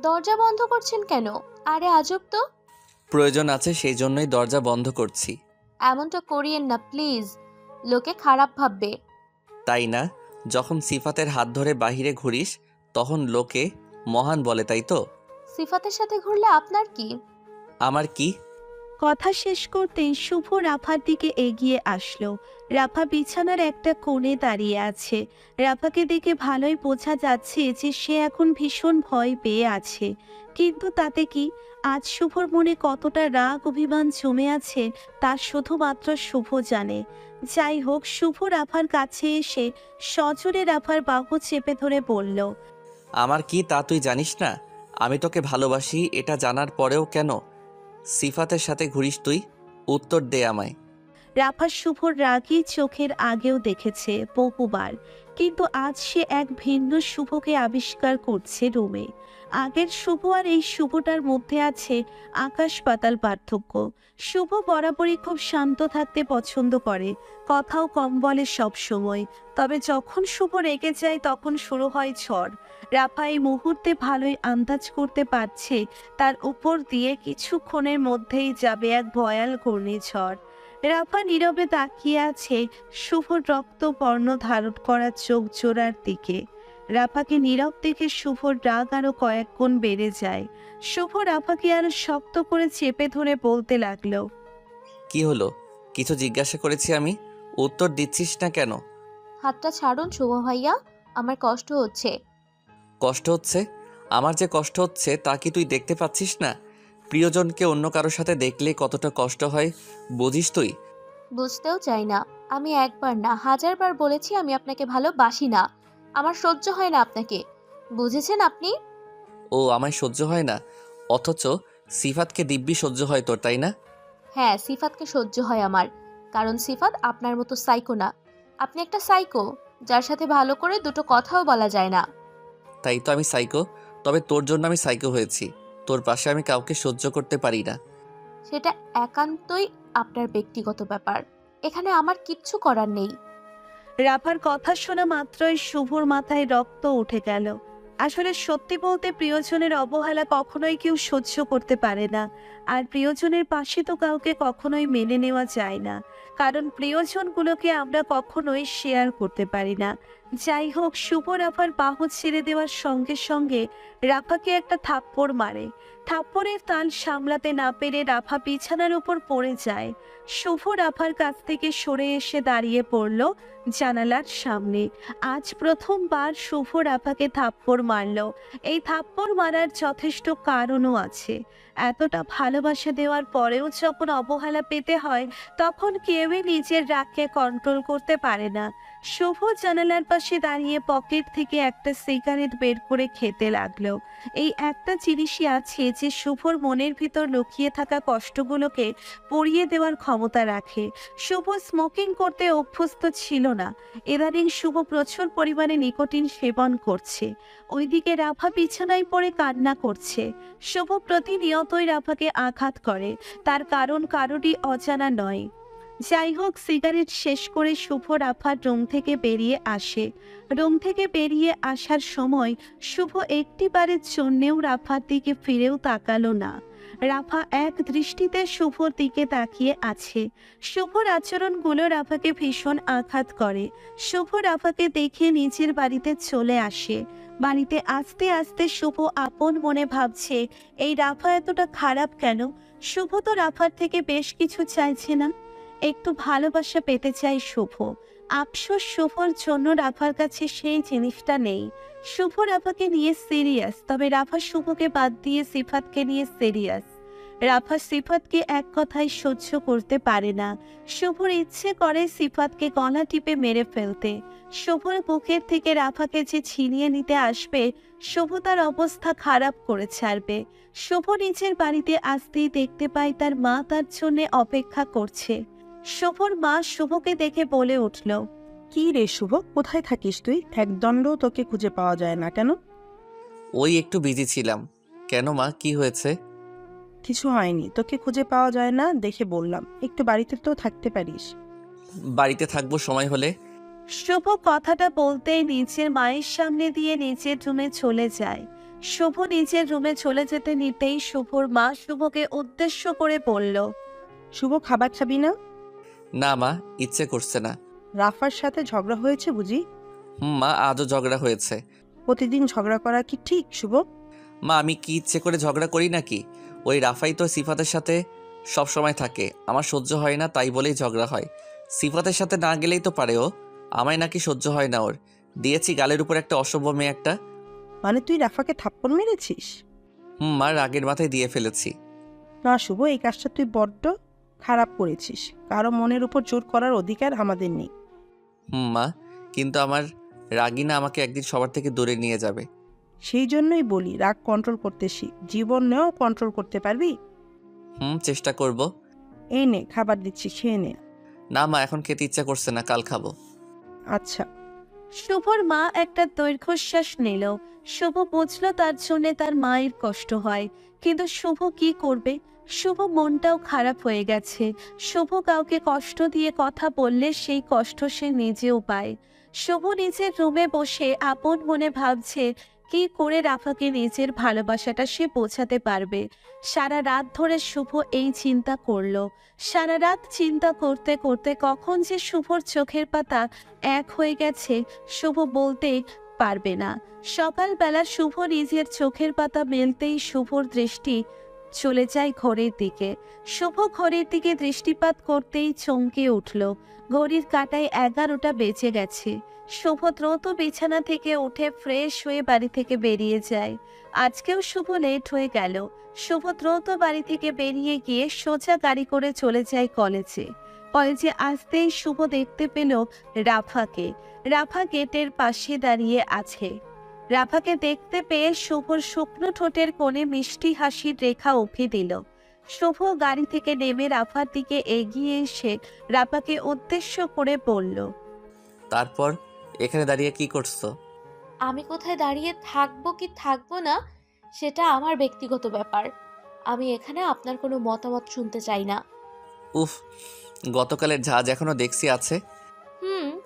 দরজা বন্ধ করছেন কেন? আরে আজব তো। প্রয়োজন আছে, সেই জন্যই দরজা বন্ধ করছি। এমনটা করিয়েন না প্লিজ, লোকে খারাপ ভাববে। তাই না? যখন সিফাতের হাত ধরে বাহিরে ঘুরিস তখন লোকে মহান বলে, তাই তো? সিফাতের সাথে ঘুরলে আপনার কি? আমার কি? কথা শেষ করতেই শুভ রাফার দিকে এগিয়ে আসলো। রাফা বিছানার একটা কোণে দাঁড়িয়ে আছে। রাফাকে দেখে ভালোই বোঝা যাচ্ছে যে সে এখন ভীষণ ভয় পেয়ে আছে। কিন্তু তাতে কি, আজ শুভর মনে কতটা রাগ অভিমান জমে আছে তা শুধুমাত্র শুভ জানে। যাই হোক, শুভ রাফার কাছে এসে সজোরে রাফার বাহু চেপে ধরে বলল, আমার কি তা তুই জানিস না? আমি তোকে ভালোবাসি, এটা জানার পরেও কেন সিফাতের সাথে ঘুরিস তুই? উত্তর দে আমায়। রাফা শুভর রাগী চোখের আগেও দেখেছে বহুবার, কিন্তু আজ সে এক ভিন্ন শুভকে আবিষ্কার করছে রুমে। আগের শুভ আর এই শুভটার মধ্যে আছে আকাশ পাতাল পার্থক্য। শুভ বরাবরই খুব শান্ত থাকতে পছন্দ করে, কথাও কম বলে সব সময়। তবে যখন শুভ রেগে যায় তখন শুরু হয় ঝড়। রাফা এই মুহূর্তে ভালোই আন্দাজ করতে পারছে তার উপর দিয়ে কিছুক্ষণের মধ্যেই যাবে এক ভয়াল ঘূর্ণিঝড়। রাফা নীরবে তাকিয়ে আছে শুভর রক্তবর্ণ ধারণ করা চোখ জোড়ার দিকে। রাফাকে নীরব দেখে শুভর রাগ আরো কয়েক গুণ বেড়ে যায়। শুভ রাফাকে আরো শক্ত করে চেপে ধরে বলতে লাগলো, কি হলো? কিছু জিজ্ঞাসা করেছি আমি, উত্তর দিচ্ছিস না কেন? হাতটা ছাড়ুন শুভ ভাইয়া, আমার কষ্ট হচ্ছে। কষ্ট হচ্ছে? আমার যে কষ্ট হচ্ছে তা কি তুই দেখতে পাচ্ছিস না? প্রিয়জনকে অন্য কারোর সাথে দেখলে কতটা কষ্ট হয় বুঝিস তুই? বুঝতেও চাই না। আমি একবার না হাজারবার বলেছি আমি আপনাকে ভালোবাসি না। আমার সহ্য হয় না আপনাকে। বুঝেছেন আপনি? ও, আমায় সহ্য হয় না, অথচ সিফাতকে দিব্যি সহ্য হয় তোর, তাই না? হ্যাঁ, সিফাতকে সহ্য হয় আমার। কারণ সিফাত আপনার মতো সাইকো না। আপনি একটা সাইকো, যার সাথে ভালো করে দুটো কথাও বলা যায় না। তাই তো আমি সাইকো। তবে তোর জন্য আমি সাইকো হয়েছি। তোর পাশে আমি কাউকে সহ্য করতে পারি না। সেটা একান্তই আপনার ব্যক্তিগত ব্যাপার। এখানে আমার কিচ্ছু করার নেই। রাফার কথা শোনা মাত্রই শুভর মাথায় রক্ত উঠে গেল। আসলে সত্যি বলতে প্রিয়জনের অবহেলা কখনোই কেউ সহ্য করতে পারে না। আর প্রিয়জনের পাশে তো কাউকে কখনোই মেনে নেওয়া যায় না, কারণ প্রিয়জনগুলোকে আমরা কখনোই শেয়ার করতে পারি না। যাই হোক, শুভ রাফার বাহু ছেড়ে দেওয়ার সঙ্গে সঙ্গে রাফাকে একটা থাপ্পড় মারে। থাপ্পড়ের তাল সামলাতে না পেরে রাফা বিছানার উপর পড়ে যায়। শুভ রাফার কাছ থেকে সরে এসে দাঁড়িয়ে পড়ল জানালার সামনে। আজ প্রথমবার শুভ রাফাকে থাপ্পড় মারল। এই থাপ্পড় মারার যথেষ্ট কারণও আছে। এতটা ভালোবাসা দেওয়ার পরেও যখন অবহেলা পেতে হয়, তখন কেউই নিজের রাগকে কন্ট্রোল করতে পারে না। শুভ জানালার পাশে দাঁড়িয়ে পকেট থেকে একটা সিগারেট বের করে খেতে লাগলো। এই একটা জিনিসই আছে যে শুভর মনের ভিতর লুকিয়ে থাকা কষ্টগুলোকে পুড়িয়ে দেওয়ার ক্ষমতা রাখে। শুভ স্মোকিং করতে অভ্যস্ত ছিল না। ইদানিং শুভ প্রচুর পরিমাণে নিকোটিন সেবন করছে। ওইদিকে রাফা বিছানায় পড়ে কান্না করছে। শুভ প্রতিনিয়তই রাফাকে আঘাত করে, তার কারণ কারোরই অজানা নয়। যাই হোক, সিগারেট শেষ করে শুভ রাফার রুম থেকে বেরিয়ে আসে। রুম থেকে বেরিয়ে আসার সময় শুভ একটিবারের জন্যেও রাফার দিকে ফিরেও তাকালো না। রাফা এক দৃষ্টিতে শুভর দিকে তাকিয়ে আছে। শুভর আচরণগুলো রাফাকে ভীষণ আঘাত করে। শুভ রাফাকে দেখে নিজের বাড়িতে চলে আসে। বাড়িতে আসতে আসতে শুভ আপন মনে ভাবছে, এই রাফা এতটা খারাপ কেন? শুভ তো রাফার থেকে বেশ কিছু চাইছে না, একটু ভালোবাসা পেতে চাই শুভ। আফসোস শুভর জন্য রাফার কাছে সেই জিনিসটা নেই। শুভ রাফাকে নিয়ে সিরিয়াস, তবে রাফা শুভকে বাদ দিয়ে সিফাতকে নিয়ে সিরিয়াস। রাফা সিফাতকে এক কথায় সহ্য করতে পারে না। শুভর ইচ্ছে করে সিফাতকে গলা টিপে মেরে ফেলতে। শুভর বুকের থেকে রাফাকে যে ছিনিয়ে নিতে আসবে, শুভ তার অবস্থা খারাপ করে ছাড়বে। শুভ নিজের বাড়িতে আসতেই দেখতে পায় তার মা তার জন্য অপেক্ষা করছে। শুভর মা শুভকে দেখে বলে উঠল, কি রে শুভ, কোথায় থাকিস তুই? একদণ্ড তোকে খুঁজে পাওয়া যায় না কেন? ওই একটু বিজি ছিলাম। কেন মা, কি হয়েছে? কিছু হয়নি, তোকে খুঁজে পাওয়া যায় না দেখে বললাম, একটু বাড়িতে তো থাকতে পারিস। বাড়িতে থাকবো সময় হলে। শুভ কথাটা বলতেই নিজের মায়ের সামনে দিয়ে নিজের রুমে চলে যায়। শুভ নিজের রুমে চলে যেতে নিতেই শুভর মা শুভকে উদ্দেশ্য করে বলল, শুভ, খাবার খাবি না? না মা, ইচ্ছে করছে না। রাফার সাথে ঝগড়া হয়েছে বুঝি? মা, আজও ঝগড়া হয়েছে। প্রতিদিন ঝগড়া করা কি ঠিক শুভ? মা, আমি কি ইচ্ছে করে ঝগড়া করি নাকি? ওই রাফাই তো সিফাতের সাথে সব সময় থাকে, আমার সহ্য হয় না তাই বলেই ঝগড়া হয়। সিফাতের সাথে না গেলেই তো পারে ও, আমায় নাকি সহ্য হয় না ওর। দিয়েছি গালের উপর একটা অসভ্য মেয়ে একটা। মানে তুই রাফাকে থাপ্পড় মেরেছিস? মা, রাগের মাথায় দিয়ে ফেলেছি। না শুভ, এই কাজটা তুই বড্ড খারাপ করেছিস। কারো মনের উপর জোর করার অধিকার আমাদের নেই। মা, কিন্তু আমার রাগিনা আমাকে একদিন সবার থেকে দূরে নিয়ে যাবে। সেই জন্যই বলি রাগ কন্ট্রোল করতে শিখ। জীবনেও কন্ট্রোল করতে পারবি? চেষ্টা করব। এই নে, খাবার দিচ্ছি, খেয়ে নে। না মা, এখন খেতে ইচ্ছা করছে না, কাল খাবো। আচ্ছা। শুভর মা একটা দীর্ঘশ্বাস নিল। শুভ বুঝলো তার জন্য তার মায়ের কষ্ট হয়, কিন্তু শুভ কি করবে? শুভ মনটাও খারাপ হয়ে গেছে। শুভ কাউকে কষ্ট দিয়ে কথা বললে সেই কষ্ট সে নিজেও পায়। শুভ নিজের রুমে বসে আপন মনে ভাবছে কি করে রাফাকে নিজের ভালোবাসাটা সে বোঝাতে পারবে। সারা রাত ধরে শুভ এই চিন্তা করলো। সারা রাত চিন্তা করতে করতে কখন যে শুভর চোখের পাতা এক হয়ে গেছে শুভ বলতে পারবে না। সকালবেলা শুভ নিজের চোখের পাতা মেলতেই শুভর দৃষ্টি চলে যায় ঘড়ির দিকে। শুভ ঘড়ির দিকে দৃষ্টিপাত করতেই চমকে উঠল। ঘড়ির কাঁটায় 11টা বেজে গেছে। শুভ দ্রুত বিছানা থেকে উঠে ফ্রেশ হয়ে বাড়ি থেকে বেরিয়ে যায়। আজকেও শুভ লেট হয়ে গেল। শুভ দ্রুত বাড়ি থেকে বেরিয়ে গিয়ে সোজা গাড়ি করে চলে যায় কলেজে। কলেজে আসতেই শুভ দেখতে পেল রাফাকে। রাফা গেটের পাশে দাঁড়িয়ে আছে। রাফাকে দেখতে পেয়ে শুভর শুকনো ঠোঁটের কোণে মিষ্টি হাসির রেখা উঠে দিল। শুভ গাড়ি থেকে নেমে রাফার দিকে এগিয়ে এসে রাফাকে উদ্দেশ্য করে বলল, তারপর এখানে দাঁড়িয়ে কি করছো? আমি কোথায় দাঁড়িয়ে থাকবো কি থাকবো না সেটা আমার ব্যক্তিগত ব্যাপার। আমি এখানে আপনার কোনো মতামত শুনতে চাই না। উফ, গতকালের ঝাঁজ এখনো দেখছি আছে।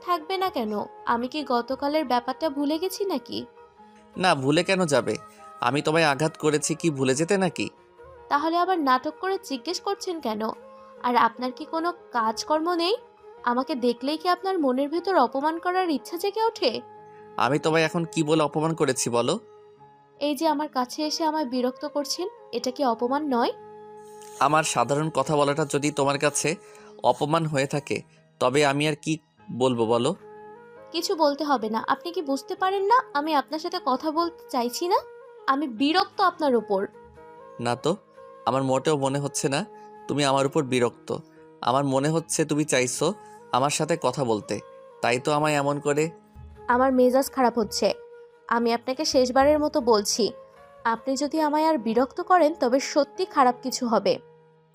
থাকবে না কেন? আমি কি গতকালের ব্যাপারটা ভুলে গেছি নাকি? না, ভুলে কেন যাবে? আমি তোমায় আঘাত করেছি কি ভুলে যেতে নাকি? তাহলে আবার নাটক করে জিজ্ঞেস করছেন কেন? আর আপনার কি কোনো কাজকর্ম নেই? আমাকে দেখলেই কি আপনার মনের ভেতর অপমান করার ইচ্ছা জেগে ওঠে? আমি তোমায় এখন কি বলে অপমান করেছি বলো? এই যে আমার কাছে এসে আমায় বিরক্ত করছেন, এটা কি অপমান নয়? আমার সাধারণ কথা বলাটা যদি তোমার কাছে অপমান হয়ে থাকে তবে আমি আর কি বলবো বলো? কিছু বলতে হবে না। আপনি কি বুঝতে পারেন না আমি আপনার সাথে কথা বলতে চাইছি না? আমি বিরক্ত আপনার উপর। না তো, আমার মোটেও মনে হচ্ছে না তুমি আমার উপর বিরক্ত। আমার মনে হচ্ছে তুমি চাইছো আমার সাথে কথা বলতে, তাই তো আমায় এমন করে। আমার মেজাজ খারাপ হচ্ছে। আমি আপনাকে শেষবারের মতো বলছি, আপনি যদি আমায় আর বিরক্ত করেন তবে সত্যি খারাপ কিছু হবে।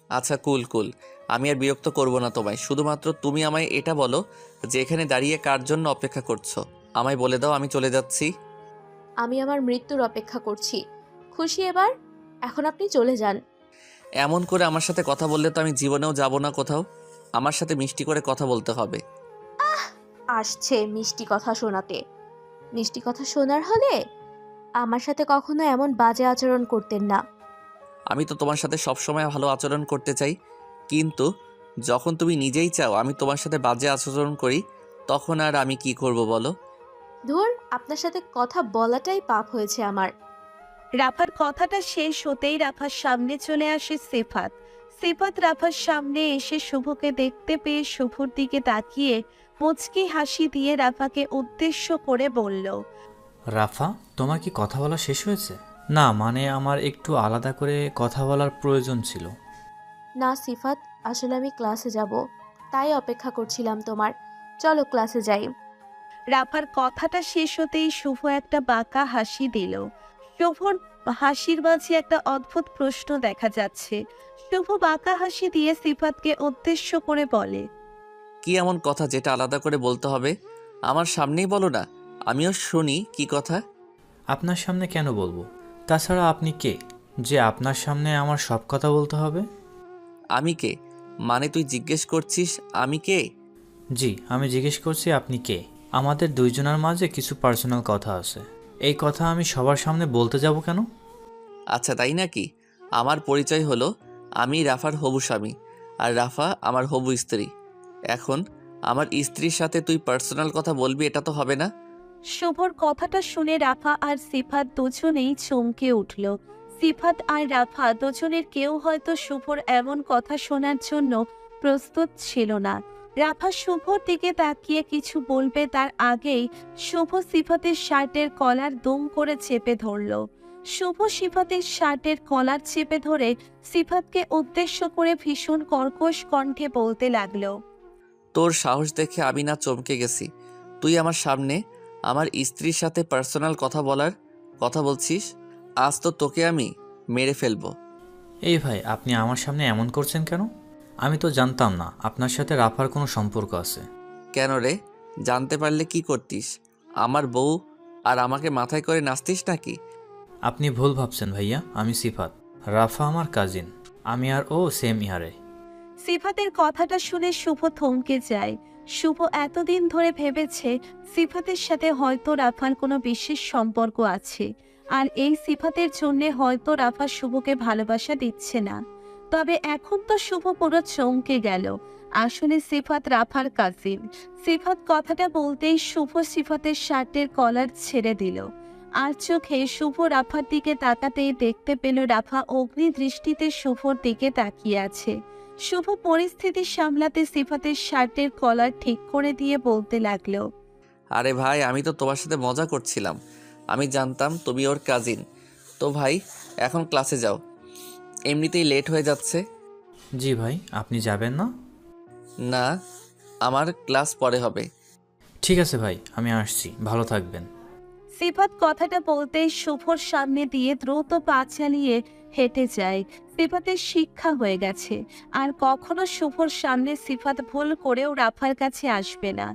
আচ্ছা, কুল কুল, আমি আর বিরক্ত করব না তোমায়। শুধুমাত্র তুমি আমায় এটা বলো যে এখানে দাঁড়িয়ে কার জন্য অপেক্ষা করছো। আমায় বলে দাও, আমি চলে যাচ্ছি। আমি আমার মৃত্যুর অপেক্ষা করছি। খুশি এবার? এখন আপনি চলে যান। এমন করে আমার সাথে কথা বললে তো আমি জীবনেও যাব না কোথাও। আমার সাথে মিষ্টি করে কথা বলতে হবে। আসছে মিষ্টি কথা শোনাতে। মিষ্টি কথা শোনার হলে আমার সাথে কখনো এমন বাজে আচরণ করতেন না। আমি তো তোমার সাথে সবসময় ভালো আচরণ করতে চাই, কিন্তু যখন তুমি নিজেই চাও আমি তোমার সাথে বাজে আচরণ করি, তখন আর আমি কি করব বলো? ধুর, আপনার সাথে কথা বলাটাই পাপ হয়েছে আমার। রাফার কথাটা শেষ হতেই রাফার সামনে চলে আসে সিফাত। সিফাত রাফার সামনে এসে শুভকে দেখতে পেয়ে শুভর দিকে তাকিয়ে মুচকি হাসি দিয়ে রাফাকে উদ্দেশ্য করে বলল, রাফা, তোমার কি কথা বলা শেষ হয়েছে? না, মানে আমার একটু আলাদা করে কথা বলার প্রয়োজন ছিল। না সিফাত, আসলে আমি ক্লাসে যাব, তাই অপেক্ষা করছিলাম তোমার। চলো ক্লাসে যাই। রাফার কথাটা শেষ হতেই শুভ একটা বাঁকা হাসি দিল। শুভর হাসির মাঝে একটা অদ্ভুত প্রশ্ন দেখা যাচ্ছে। শুভ বাঁকা হাসি দিয়ে সিফাতকে উদ্দেশ্য করে বলে, কি এমন কথা যেটা আলাদা করে বলতে হবে? আমার সামনেই বলো না, আমিও শুনি কি কথা। আপনার সামনে কেন বলবো? তাছাড়া আপনি কে যে আপনার সামনে আমার সব কথা বলতে হবে? আমি কে মানে তুই জিজ্ঞেস করছিস আমি কে? জি, আমি জিজ্ঞেস করছি আপনি কে। আমাদের দুইজনের মাঝে কিছু পার্সোনাল কথা আছে, এই কথা আমি সবার সামনে বলতে যাব কেন? আচ্ছা তাই নাকি? আমার পরিচয় হলো আমি রাফার হবু স্বামী, আর রাফা আমার হবু স্ত্রী। এখন আমার স্ত্রীর সাথে তুই পার্সোনাল কথা বলবি, এটা তো হবে না। শুভর কথাটা শুনে রাফা আর সিফাত দুজনেই চমকে উঠল। সিফাত আর রাফা দুজনের কেউ হয়তো শুভর এমন কথা শোনার জন্য প্রস্তুত ছিল না। রাফা শুভর দিকে তাকিয়ে কিছু বলবে তার আগেই শুভ সিফাতের শার্টের কলার দুম করে চেপে ধরল। শুভ সিফাতের শার্টের কলার চেপে ধরে সিফাতকে উদ্দেশ্য করে ভীষণ কর্কশ কণ্ঠে বলতে লাগলো। তোর সাহস দেখে আমি না চমকে গেছি। তুই আমার সামনে আমার স্ত্রীর সাথে পার্সোনাল কথা বলছিস? আজ তো তোকে আমি মেরে ফেলবো। এই ভাই, আপনি আমার সামনে এমন করছেন কেন? আমি তো জানতাম না আপনার সাথে রাফার কোনো সম্পর্ক আছে। কেন রে? জানতে পারলে কি করতিস? আমার বউ আর আমাকে মাথায় করে নাচতিস নাকি? আপনি ভুল ভাবছেন ভাইয়া, আমি সিফাত। রাফা আমার কাজিন। আমি আর ও সেম ইয়ারে। সিফাতের কথাটা শুনে শুভ থমকে যায়। শুভ এতদিন ধরে ভেবেছে সিফাতের সাথে হয়তো রাফার কোনো বিশেষ সম্পর্ক আছে, আর এই সিফাতের জন্যে হয়তো রাফা শুভকে ভালোবাসা দিচ্ছে না। তবে এখন তো শুভ পুরো চমকে গেল। আসলে সিফাত রাফার কাজিন। সিফাত কথাটা বলতেই শুভ সিফাতের শার্টের কলার ছেড়ে দিল। আর চোখে শুভ রাফার দিকে তাকাতেই দেখতে পেল রাফা অগ্নি দৃষ্টিতে শুভর দিকে তাকিয়ে আছে। শুভ পরিস্থিতি সামলাতে সিফাতের শার্টের কলার ঠিক করে দিয়ে বলতে লাগলো। আরে ভাই, আমি তো তোমার সাথে মজা করছিলাম। আমি জানতাম তুমি ওর কাজিন। তো ভাই, এখন ক্লাসে যাও, এমনিতেই লেট হয়ে যাচ্ছে। জি ভাই, আপনি যাবেন না? না, আমার ক্লাস পরে হবে। ঠিক আছে ভাই, আমি আসছি, ভালো থাকবেন। সিফাত কথাটা বলতেই শুভর সামনে দিয়ে দ্রুত পা চালিয়ে হেঁটে যায়। সিফাতের শিক্ষা হয়ে গেছে, আর কখনো শুভর সামনে সিফাত ভুল করেও রাফার কাছে আসবে না।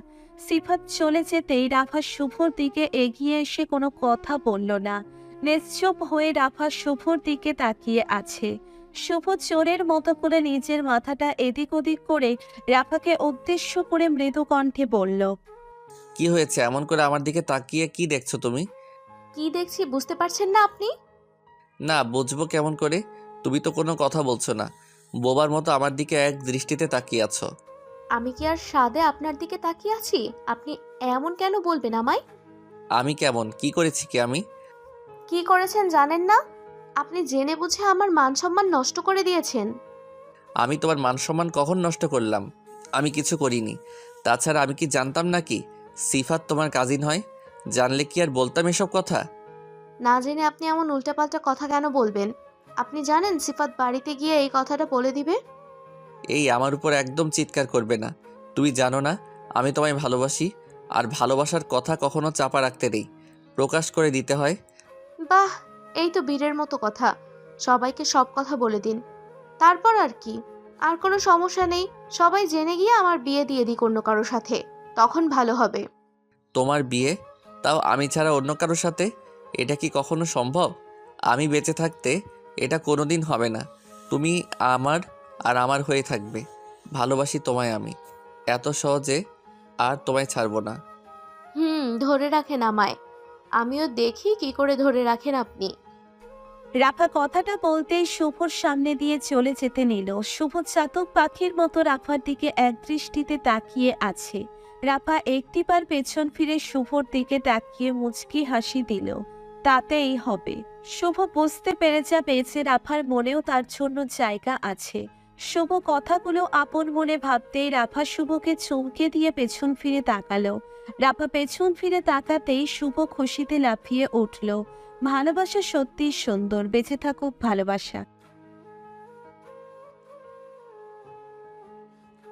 সিফাত চলে যেতেই রাফা শুভর দিকে এগিয়ে এসে কোনো কথা বলল না। নিশ্চুপ হয়ে রাফা শুভর দিকে তাকিয়ে আছে। শুভ চোরের মতো করে নিজের মাথাটা এদিক ওদিক করে রাফাকে উদ্দেশ্য করে মৃদু কণ্ঠে বলল। কি হয়েছে? এমন করে আমার দিকে তাকিয়ে কি দেখছো তুমি? কি দেখছি বুঝতে পারছেন না আপনি? না, বুঝবো কেমন করে? তুমি তো কোনো কথা বলছো না, বোবার মতো আমার দিকে এক দৃষ্টিতে তাকিয়ে আছো। আমি কি আর সাদে আপনার দিকে তাকিয়ে আছি? আপনি এমন কেন বলবেন আমায়? আমি কেমন কি করেছি কি আমি? কি করেছেন জানেন না? আপনি জেনে বুঝে আমার মান সম্মান নষ্ট করে দিয়েছেন। আমি তোমার মান সম্মান কখন নষ্ট করলাম? আমি কিছু করিনি। তাছাড়া আমি কি জানতাম নাকি সিফাত তোমার কাজিন হয়? জানলে কি আর বলতাম এসব কথা? না জেনে আপনি এমন উল্টাপাল্টা কথা কেন বলবেন? আপনি জানেন সিফাত বাড়িতে গিয়ে এই কথাটা বলে দিবে। এই আমার উপর একদম চিৎকার করবে না। তুমি জানো না আমি তোমায় ভালোবাসি, আর ভালোবাসার কথা কখনো চাপা রাখতে নেই, প্রকাশ করে দিতে হয়। বাহ, এই তো বীরের মতো কথা। সবাইকে সব কথা বলে দিন, তারপর আর কি? আর কোনো সমস্যা নেই, সবাই জেনে গিয়ে আমার বিয়ে দিয়ে দিক অন্য কারোর সাথে, তখন ভালো হবে। তোমার বিয়ে? তাও আমি ছাড়া অন্য কারোর সাথে? এটা কি কখনো সম্ভব? আমি বেঁচে থাকতে এটা কোনোদিন হবে না। তুমি আমার আর আমার হয়ে থাকবে। ভালোবাসি তোমায় আমি, এত সহজে আর তোমায় ছাড়বো না। ধরে রাখেন আমায়, আমিও দেখি কি করে ধরে রাখেন আপনি। রাফা কথাটা বলতেই শুভর সামনে দিয়ে চলে যেতে নিল। শুভ চাতক পাখির মতো রাফার দিকে একদৃষ্টিতে তাকিয়ে আছে। রাফা একটিবার পেছন ফিরে শুভর দিকে তাকিয়ে মুচকি হাসি দিল। তাতেই হবে। শুভ বুঝতে পেরে যাবে যে রাফার মনেও তার জন্য জায়গা আছে। শুভ কথাগুলো আপন মনে ভাবতেই রাফা শুভকে চমকে দিয়ে পেছন ফিরে তাকালো। রাফা পেছন ফিরে তাকাতেই শুভ খুশিতে লাফিয়ে উঠল। ভালোবাসা সত্যিই সুন্দর, বেঁচে থাকুক ভালোবাসা।